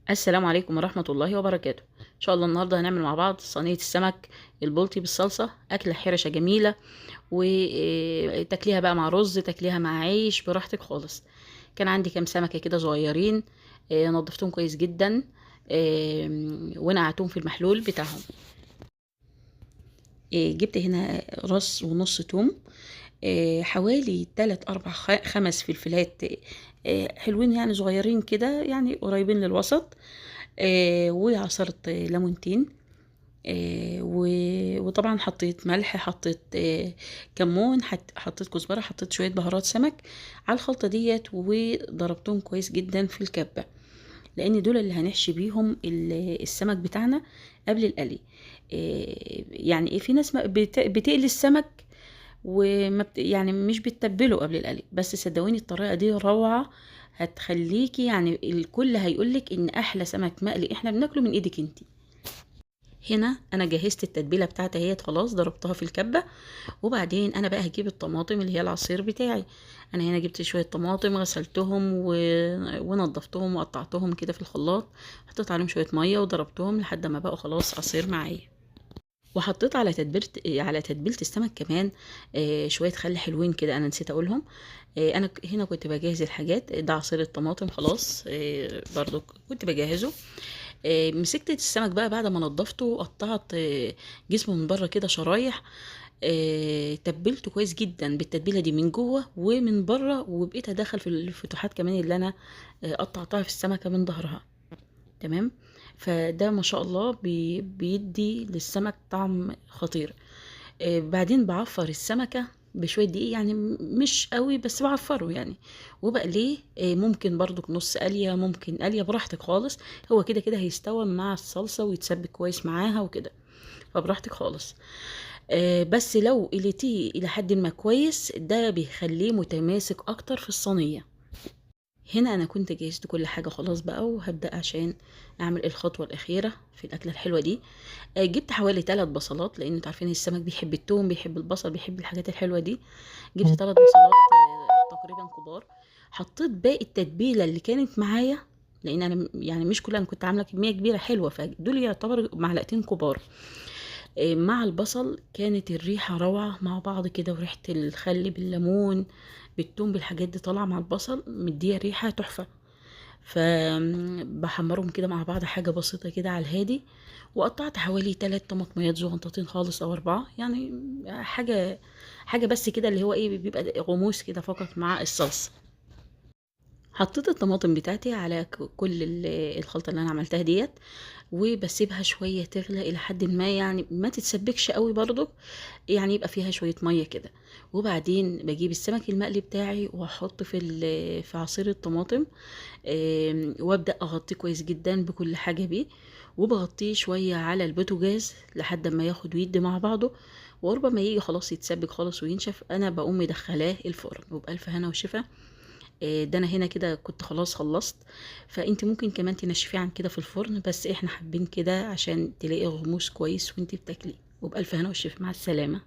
السلام عليكم ورحمة الله وبركاته. إن شاء الله النهاردة هنعمل مع بعض صينية السمك البلطي بالصلصة، أكلة حرشة جميلة، وتاكليها بقى مع رز، تاكليها مع عيش، براحتك خالص. كان عندي كام سمكة كده صغيرين، نضفتهم كويس جدا، ونقعتهم في المحلول بتاعهم. جبت هنا راس ونص توم، حوالي 3 4 5 فلفلات، حلوين يعني صغيرين كده، يعني قريبين للوسط، وعصرة ليمونتين، وطبعا حطيت ملح، حطيت كمون، حطيت كزبرة، حطيت شوية بهارات سمك على الخلطة ديت، وضربتهم كويس جدا في الكبة، لان دول اللي هنحشي بيهم السمك بتاعنا قبل القلي. يعني في ناس بتقلي السمك وما يعني مش بتتبله قبل القلي، بس صدقوني الطريقه دي روعه، هتخليكي يعني الكل هيقولك ان احلى سمك مقلي احنا بناكله من ايدك انتي. هنا انا جهزت التتبيله بتاعتي اهي، خلاص ضربتها في الكبه. وبعدين انا بقى هجيب الطماطم اللي هي العصير بتاعي. انا هنا جبت شويه طماطم، غسلتهم ونضفتهم وقطعتهم كده في الخلاط، حطيت عليهم شويه ميه وضربتهم لحد ما بقوا خلاص عصير معايا. وحطيت على تتبيله السمك كمان شويه خل حلوين كده، انا نسيت اقولهم. انا هنا كنت بجهز الحاجات، ده عصير الطماطم خلاص، برضو كنت بجهزه. مسكت السمك بقى بعد ما نضفته، وقطعت جسمه من بره كده شرايح، تبلته كويس جدا بالتتبيله دي من جوه ومن بره، وبقيت ادخل في الفتحات كمان اللي انا قطعتها في السمكه من ظهرها. تمام. فده ما شاء الله بيدي للسمك طعم خطير. بعدين بعفر السمكة بشوية دقيق، يعني مش قوي بس بعفره يعني، وبقليه ممكن برضو نص قلية، ممكن قلية، براحتك خالص. هو كده كده هيستوى مع الصلصة ويتسبك كويس معاها وكده، فبراحتك خالص. بس لو قليتيه إلى حد ما كويس، ده بيخليه متماسك أكتر في الصينية. هنا انا كنت جهزت كل حاجه خلاص بقى، وهبدا عشان اعمل الخطوه الاخيره في الاكله الحلوه دي. جبت حوالي 3 بصلات، لان انتوا عارفين السمك بيحب التوم، بيحب البصل، بيحب الحاجات الحلوه دي. جبت 3 بصلات تقريبا كبار. حطيت باقي التتبيله اللي كانت معايا، لان انا يعني مش كلها، انا كنت عامله كميه كبيره حلوه، فدول يعتبر معلقتين كبار. مع البصل كانت الريحة روعة مع بعض كده، وريحة الخل بالليمون بالثوم بالحاجات دي طالعة مع البصل، مدية ريحة تحفة. فبحمرهم كده مع بعض حاجة بسيطة كده على الهادي. وقطعت حوالي 3 طماطميات صغنطتين خالص او 4 يعني، حاجة بس كده، اللي هو ايه، بيبقى غموس كده فقط مع الصلصة. حطيت الطماطم بتاعتي على كل الخلطة اللي انا عملتها ديت، وبسيبها شوية تغلى إلى حد ما، يعني ما تتسبكش قوي برضو، يعني يبقى فيها شوية مية كده. وبعدين بجيب السمك المقلي بتاعي واحط في عصير الطماطم، وابدأ اغطيه كويس جدا بكل حاجة بيه، وبغطيه شوية على البوتاجاز لحد ما ياخد ويدي مع بعضه. وقرب ما يجي خلاص يتسبك خالص وينشف، انا بقوم مدخلاه الفرن، وبألف هنا وشفا. ده انا هنا كده كنت خلاص خلصت. فانت ممكن كمان تنشفيه عن كده في الفرن، بس احنا حابين كده عشان تلاقي غموس كويس وانت بتاكليه. وبألف هنا والشفا، مع السلامة.